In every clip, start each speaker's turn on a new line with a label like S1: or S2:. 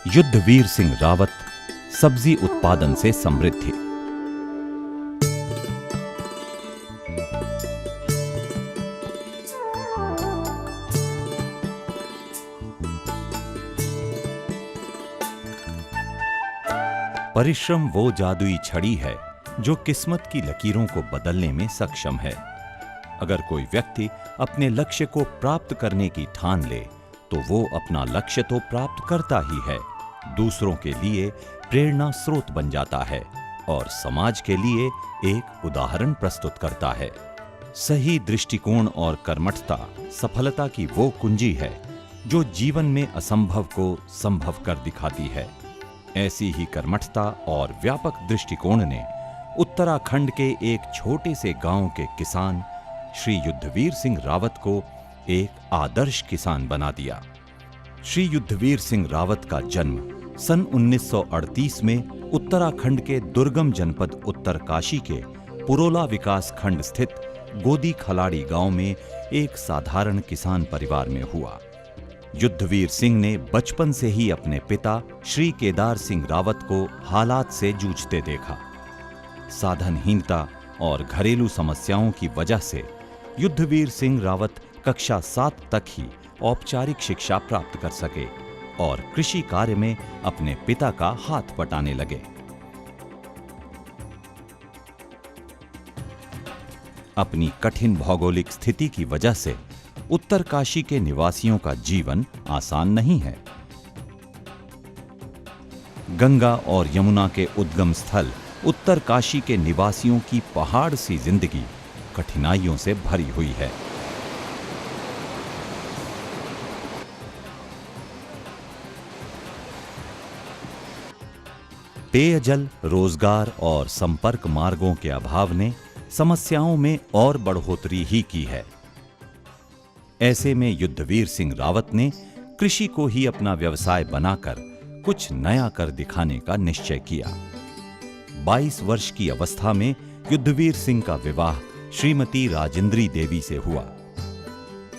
S1: युद्धवीर सिंह रावत सब्जी उत्पादन से समृद्ध। परिश्रम वो जादुई छड़ी है जो किस्मत की लकीरों को बदलने में सक्षम है। अगर कोई व्यक्ति अपने लक्ष्य को प्राप्त करने की ठान ले तो वो अपना लक्ष्य तो प्राप्त करता ही है, दूसरों के लिए प्रेरणा स्रोत बन जाता है और समाज के लिए एक उदाहरण प्रस्तुत करता है। सही दृष्टिकोण और कर्मठता सफलता की वो कुंजी है जो जीवन में असंभव को संभव कर दिखाती है। ऐसी ही कर्मठता और व्यापक दृष्टिकोण ने उत्तराखंड के एक छोटे से गांव के किसान श्री युद्धवीर सिंह रावत को एक आदर्श किसान बना दिया। श्री युद्धवीर सिंह रावत का जन्म सन 1938 में उत्तराखंड के दुर्गम जनपद उत्तरकाशी के पुरोला विकास खंड स्थित गोदी खलाड़ी गांव में एक साधारण किसान परिवार में हुआ। युद्धवीर सिंह ने बचपन से ही अपने पिता श्री केदार सिंह रावत को हालात से जूझते देखा। साधनहीनता और घरेलू समस्याओं की वजह से युद्धवीर सिंह रावत कक्षा 7 तक ही औपचारिक शिक्षा प्राप्त कर सके और कृषि कार्य में अपने पिता का हाथ बटाने लगे। अपनी कठिन भौगोलिक स्थिति की वजह से उत्तरकाशी के निवासियों का जीवन आसान नहीं है। गंगा और यमुना के उद्गम स्थल उत्तरकाशी के निवासियों की पहाड़ सी जिंदगी कठिनाइयों से भरी हुई है। पेयजल, रोजगार और संपर्क मार्गों के अभाव ने समस्याओं में और बढ़ोतरी ही की है। ऐसे में युद्धवीर सिंह रावत ने कृषि को ही अपना व्यवसाय बनाकर कुछ नया कर दिखाने का निश्चय किया। 22 वर्ष की अवस्था में युद्धवीर सिंह का विवाह श्रीमती राजेंद्री देवी से हुआ।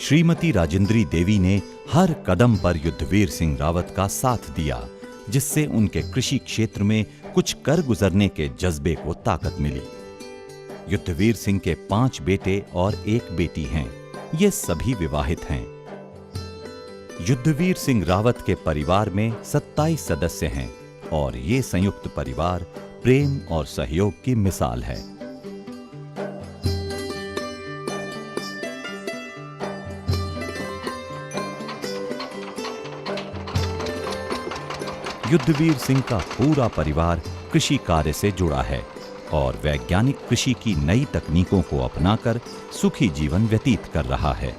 S1: श्रीमती राजेंद्री देवी ने हर कदम पर युद्धवीर सिंह रावत का साथ दिया, जिससे उनके कृषि क्षेत्र में कुछ कर गुजरने के जज्बे को ताकत मिली। युद्धवीर सिंह के 5 बेटे और 1 बेटी हैं। ये सभी विवाहित हैं। युद्धवीर सिंह रावत के परिवार में 27 सदस्य हैं और ये संयुक्त परिवार प्रेम और सहयोग की मिसाल है। युद्धवीर सिंह का पूरा परिवार कृषि कार्य से जुड़ा है और वैज्ञानिक कृषि की नई तकनीकों को अपनाकर सुखी जीवन व्यतीत कर रहा है।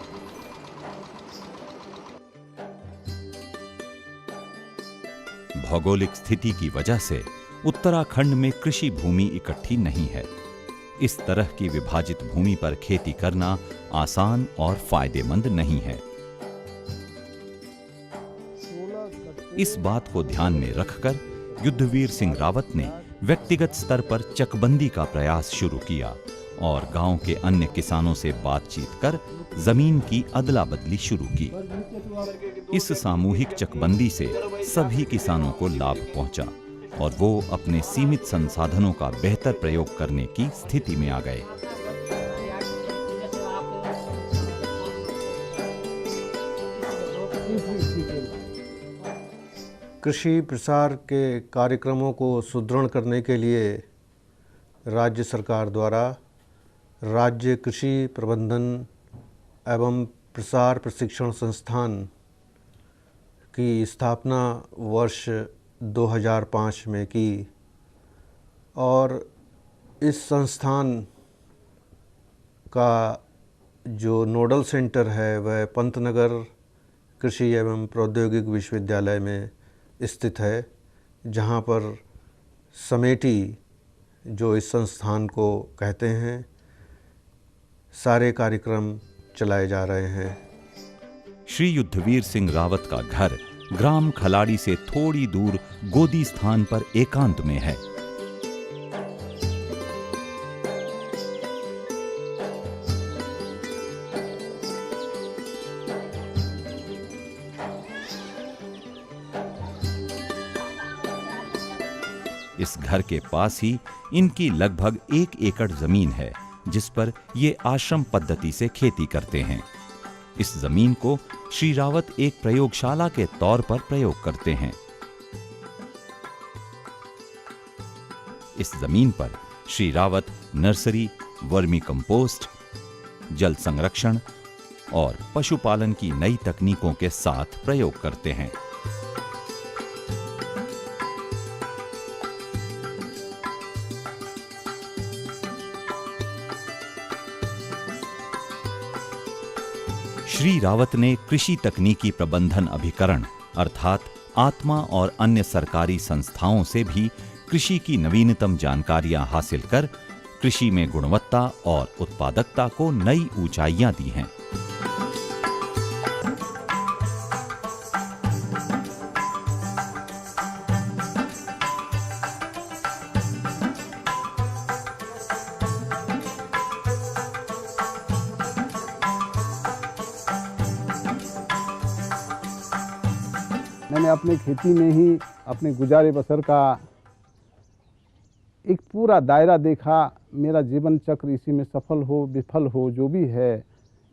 S1: भौगोलिक स्थिति की वजह से उत्तराखंड में कृषि भूमि इकट्ठी नहीं है। इस तरह की विभाजित भूमि पर खेती करना आसान और फायदेमंद नहीं है। इस बात को ध्यान में रखकर युद्धवीर सिंह रावत ने व्यक्तिगत स्तर पर चकबंदी का प्रयास शुरू किया और गांव के अन्य किसानों से बातचीत कर जमीन की अदला बदली शुरू की। इस सामूहिक चकबंदी से सभी किसानों को लाभ पहुंचा और वो अपने सीमित संसाधनों का बेहतर प्रयोग करने की स्थिति में आ गए।
S2: कृषि प्रसार के कार्यक्रमों को सुदृढ़ करने के लिए राज्य सरकार द्वारा राज्य कृषि प्रबंधन एवं प्रसार प्रशिक्षण संस्थान की स्थापना वर्ष 2005 में की और इस संस्थान का जो नोडल सेंटर है वह पंतनगर कृषि एवं प्रौद्योगिक विश्वविद्यालय में स्थित है, जहाँ पर समेटी जो इस संस्थान को कहते हैं सारे कार्यक्रम चलाए जा रहे हैं।
S1: श्री युद्धवीर सिंह रावत का घर ग्राम खलाड़ी से थोड़ी दूर गोदी स्थान पर एकांत में है। इस घर के पास ही इनकी लगभग 1 एकड़ जमीन है, जिस पर ये आश्रम पद्धति से खेती करते हैं। इस जमीन को श्री रावत एक प्रयोगशाला के तौर पर प्रयोग करते हैं। इस जमीन पर Shri Rawat nursery, vermi compost, जल संरक्षण और पशुपालन की नई तकनीकों के साथ प्रयोग करते हैं। श्री रावत ने कृषि तकनीकी प्रबंधन अभिकरण अर्थात आत्मा और अन्य सरकारी संस्थाओं से भी कृषि की नवीनतम जानकारियां हासिल कर कृषि में गुणवत्ता और उत्पादकता को नई ऊंचाइयां दी हैं।
S3: मैंने अपने खेती में ही अपने गुजारे बसर का एक पूरा दायरा देखा। मेरा जीवन चक्र इसी में सफल हो विफल हो जो भी है,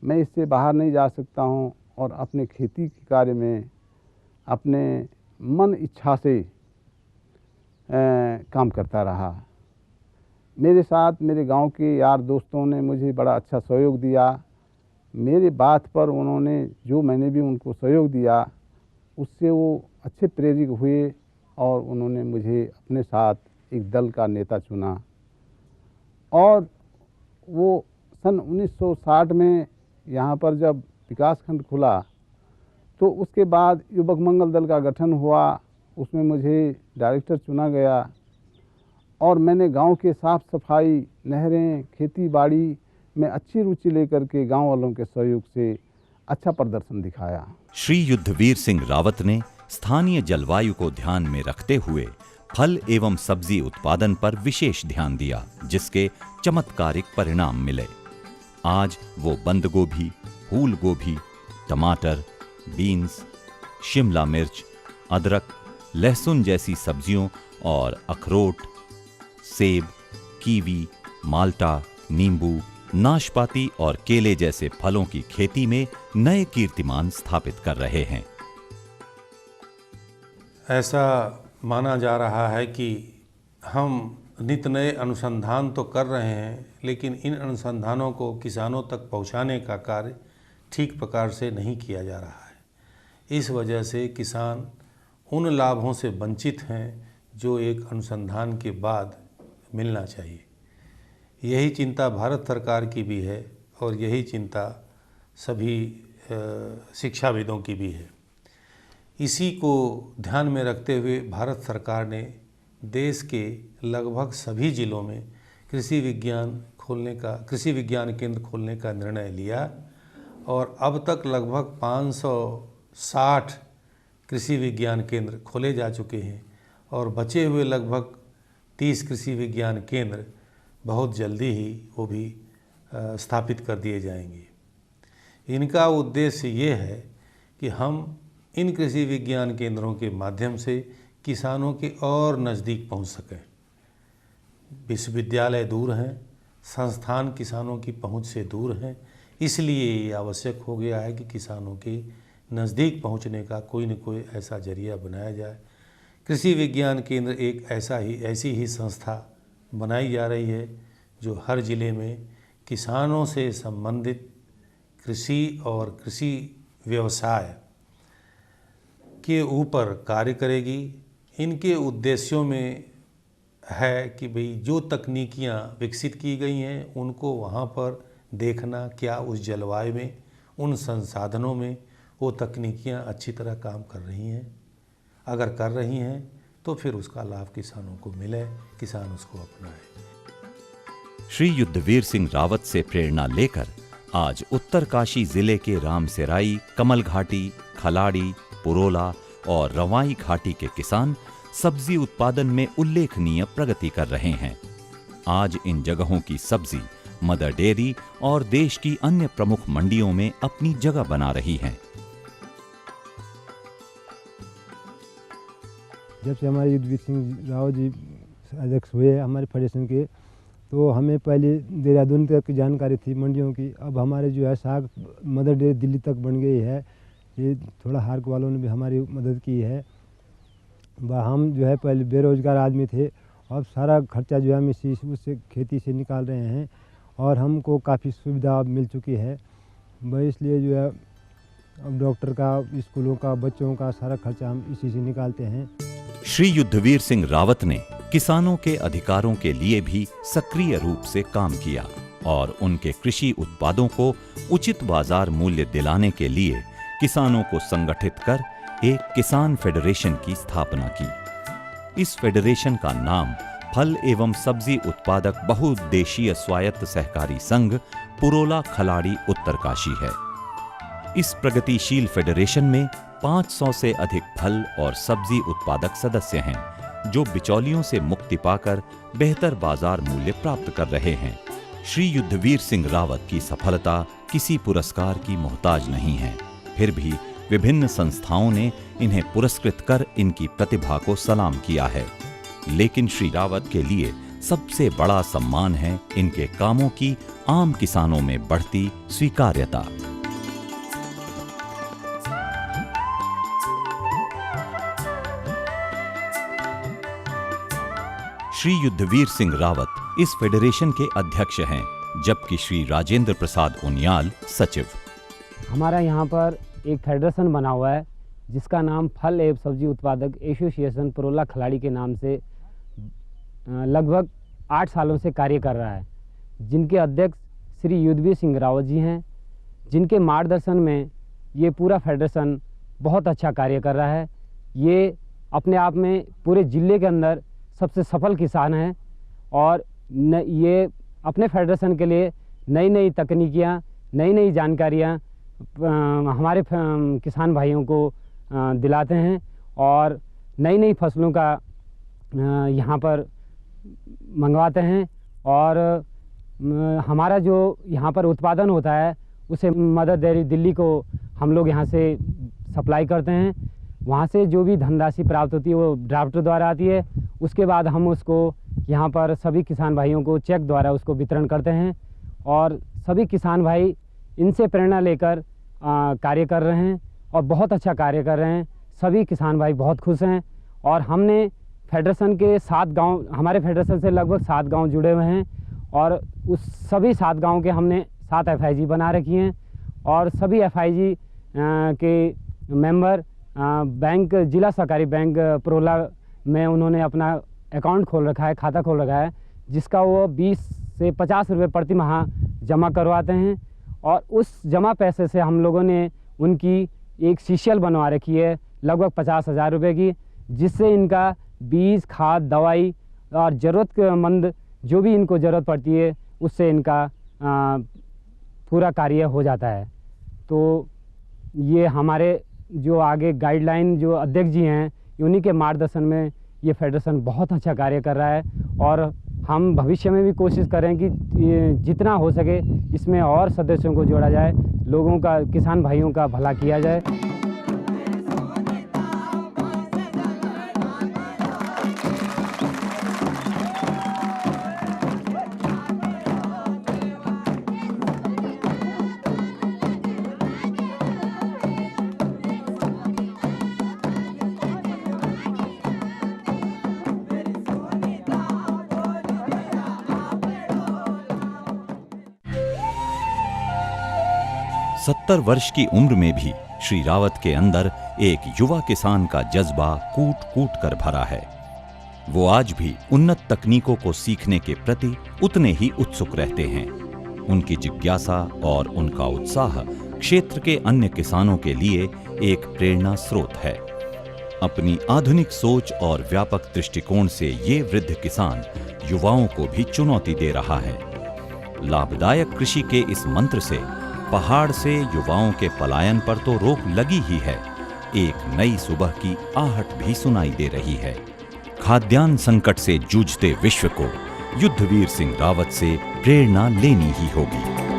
S3: मैं इससे बाहर नहीं जा सकता हूं और अपने खेती के कार्य में अपने मन इच्छा से काम करता रहा। मेरे साथ मेरे गांव के यार दोस्तों ने मुझे बड़ा अच्छा सहयोग दिया। मेरे बात पर उन्होंने जो मैंने भी उनको सहयोग दिया, उससे वो अच्छे प्रेरित हुए और उन्होंने मुझे अपने साथ एक दल का नेता चुना। और वो सन 1960 में यहाँ पर जब विकासखंड खुला तो उसके बाद युवक मंगल दल का गठन हुआ। उसमें मुझे डायरेक्टर चुना गया और मैंने गांव के साफ सफाई, नहरें, खेती बाड़ी में अच्छी रुचि लेकर के गांव वालों के सहयोग से अच्छा प्रदर्शन दिखाया।
S1: श्री युद्धवीर सिंह रावत ने स्थानीय जलवायु को ध्यान में रखते हुए फल एवं सब्जी उत्पादन पर विशेष ध्यान दिया, जिसके चमत्कारिक परिणाम मिले। आज वो बंद गोभी, फूल गोभी, टमाटर, बीन्स, शिमला मिर्च, अदरक, लहसुन जैसी सब्जियों और अखरोट, सेब, कीवी, माल्टा, नींबू, नाशपाती और केले जैसे फलों की खेती में नए कीर्तिमान स्थापित कर रहे हैं।
S4: ऐसा माना जा रहा है कि हम नित नए अनुसंधान तो कर रहे हैं, लेकिन इन अनुसंधानों को किसानों तक पहुंचाने का कार्य ठीक प्रकार से नहीं किया जा रहा है। इस वजह से किसान उन लाभों से वंचित हैं जो एक अनुसंधान के बाद मिलना चाहिए। यही चिंता भारत सरकार की भी है और यही चिंता सभी शिक्षाविदों की भी है। इसी को ध्यान में रखते हुए भारत सरकार ने देश के लगभग सभी जिलों में कृषि विज्ञान केंद्र खोलने का निर्णय लिया और अब तक लगभग 560 कृषि विज्ञान केंद्र खोले जा चुके हैं और बचे हुए लगभग 30 कृषि विज्ञान केंद्र बहुत जल्दी ही वो भी स्थापित कर दिए जाएंगे। इनका उद्देश्य ये है कि हम इन कृषि विज्ञान केंद्रों के माध्यम से किसानों के और नज़दीक पहुंच सकें। विश्वविद्यालय दूर हैं, संस्थान किसानों की पहुंच से दूर हैं, इसलिए ये आवश्यक हो गया है कि किसानों के नज़दीक पहुंचने का कोई न कोई ऐसा जरिया बनाया जाए। कृषि विज्ञान केंद्र एक ऐसी ही संस्था बनाई जा रही है जो हर ज़िले में किसानों से संबंधित कृषि और कृषि व्यवसाय के ऊपर कार्य करेगी। इनके उद्देश्यों में है कि भाई जो तकनीकियाँ विकसित की गई हैं उनको वहाँ पर देखना, क्या उस जलवायु में, उन संसाधनों में वो तकनीकियाँ अच्छी तरह काम कर रही हैं। अगर कर रही हैं तो फिर उसका लाभ किसानों को मिले, किसान उसको अपनाए।
S1: श्री युद्धवीर सिंह रावत से प्रेरणा लेकर आज उत्तरकाशी जिले के रामसेराई, कमल घाटी, खलाड़ी, पुरोला और रवाई घाटी के किसान सब्जी उत्पादन में उल्लेखनीय प्रगति कर रहे हैं। आज इन जगहों की सब्जी मदर डेयरी और देश की अन्य प्रमुख मंडियों में अपनी जगह बना रही हैं।
S5: जब से हमारे युद्धवीर सिंह रावत जी अध्यक्ष हुए हमारे फेडरेशन के, तो हमें पहले देहरादून तक की जानकारी थी मंडियों की। अब हमारे जो है साग मदर डेयरी दिल्ली तक बन गई है। ये थोड़ा हार्क वालों ने भी हमारी मदद की है। हम जो है पहले बेरोज़गार आदमी थे, अब सारा खर्चा जो है हम इसी उससे खेती से निकाल रहे हैं और हमको काफ़ी सुविधा मिल चुकी है। वह इसलिए जो है अब डॉक्टर का, स्कूलों का, बच्चों का सारा खर्चा हम इसी से निकालते हैं।
S1: श्री युद्धवीर सिंह रावत ने किसानों के अधिकारों के लिए भी सक्रिय रूप से काम किया और उनके कृषि उत्पादों को उचित बाजार मूल्य दिलाने के लिए किसानों को संगठित कर एक किसान फेडरेशन की स्थापना की। इस फेडरेशन का नाम फल एवं सब्जी उत्पादक बहुउद्देशीय स्वायत्त सहकारी संघ पुरोला खलाड़ी उत्तरकाशी है। इस प्रगतिशील फेडरेशन में 500 से अधिक फल और सब्जी उत्पादक सदस्य हैं, जो बिचौलियों से मुक्ति पाकर बेहतर बाजार मूल्य प्राप्त कर रहे हैं। श्री युद्धवीर सिंह रावत की सफलता किसी पुरस्कार की मोहताज नहीं है, फिर भी विभिन्न संस्थाओं ने इन्हें पुरस्कृत कर इनकी प्रतिभा को सलाम किया है। लेकिन श्री रावत के लिए सबसे बड़ा सम्मान है इनके कामों की आम किसानों में बढ़ती स्वीकार्यता। श्री युद्धवीर सिंह रावत इस फेडरेशन के अध्यक्ष हैं, जबकि श्री राजेंद्र प्रसाद उनियाल सचिव।
S6: हमारा यहाँ पर एक फेडरेशन बना हुआ है जिसका नाम फल एवं सब्जी उत्पादक एसोसिएशन पुरोला खलाड़ी के नाम से लगभग 8 सालों से कार्य कर रहा है, जिनके अध्यक्ष श्री युद्धवीर सिंह रावत जी हैं, जिनके मार्गदर्शन में ये पूरा फेडरेशन बहुत अच्छा कार्य कर रहा है। ये अपने आप में पूरे ज़िले के अंदर सबसे सफल किसान हैं और ये अपने फेडरेशन के लिए नई नई तकनीकियाँ, नई नई जानकारियाँ हमारे किसान भाइयों को दिलाते हैं और नई नई फसलों का यहाँ पर मंगवाते हैं और हमारा जो यहाँ पर उत्पादन होता है उसे मदर डेयरी दिल्ली को हम लोग यहाँ से सप्लाई करते हैं। वहाँ से जो भी धनराशि प्राप्त होती है वो ड्राफ्ट द्वारा आती है। उसके बाद हम उसको यहाँ पर सभी किसान भाइयों को चेक द्वारा उसको वितरण करते हैं और सभी किसान भाई इनसे प्रेरणा लेकर कार्य कर रहे हैं और बहुत अच्छा कार्य कर रहे हैं। सभी किसान भाई बहुत खुश हैं और हमने फेडरेशन के 7 गांव, हमारे फेडरेशन से लगभग 7 गांव जुड़े हुए हैं और उस सभी 7 गांव के हमने 7 FIG बना रखी हैं और सभी FIG के मेंबर बैंक, जिला सहकारी बैंक पुरोला में उन्होंने अपना अकाउंट खोल रखा है, खाता खोल रखा है, जिसका वो 20 से 50 रुपये प्रति माह जमा करवाते हैं और उस जमा पैसे से हम लोगों ने उनकी एक सीशियल बनवा रखी है लगभग 50,000 रुपये की, जिससे इनका बीज, खाद, दवाई और ज़रूरतमंद जो भी इनको ज़रूरत पड़ती है उससे इनका पूरा कार्य हो जाता है। तो ये हमारे जो आगे गाइडलाइन जो अध्यक्ष जी हैं उन्हीं के मार्गदर्शन में ये फेडरेशन बहुत अच्छा कार्य कर रहा है और हम भविष्य में भी कोशिश करें कि जितना हो सके इसमें और सदस्यों को जोड़ा जाए, लोगों का, किसान भाइयों का भला किया जाए।
S1: सत्तर वर्ष की उम्र में भी श्री रावत के अंदर एक युवा किसान का जज्बा कूट कूट कर भरा है। वो आज भी उन्नत तकनीकों को सीखने के प्रति उतने ही उत्सुक रहते हैं। उनकी जिज्ञासा और उनका उत्साह क्षेत्र के अन्य किसानों के लिए एक प्रेरणा स्रोत है। अपनी आधुनिक सोच और व्यापक दृष्टिकोण से ये वृद्ध किसान युवाओं को भी चुनौती दे रहा है। लाभदायक कृषि के इस मंत्र से पहाड़ से युवाओं के पलायन पर तो रोक लगी ही है, एक नई सुबह की आहट भी सुनाई दे रही है। खाद्यान्न संकट से जूझते विश्व को युद्धवीर सिंह रावत से प्रेरणा लेनी ही होगी।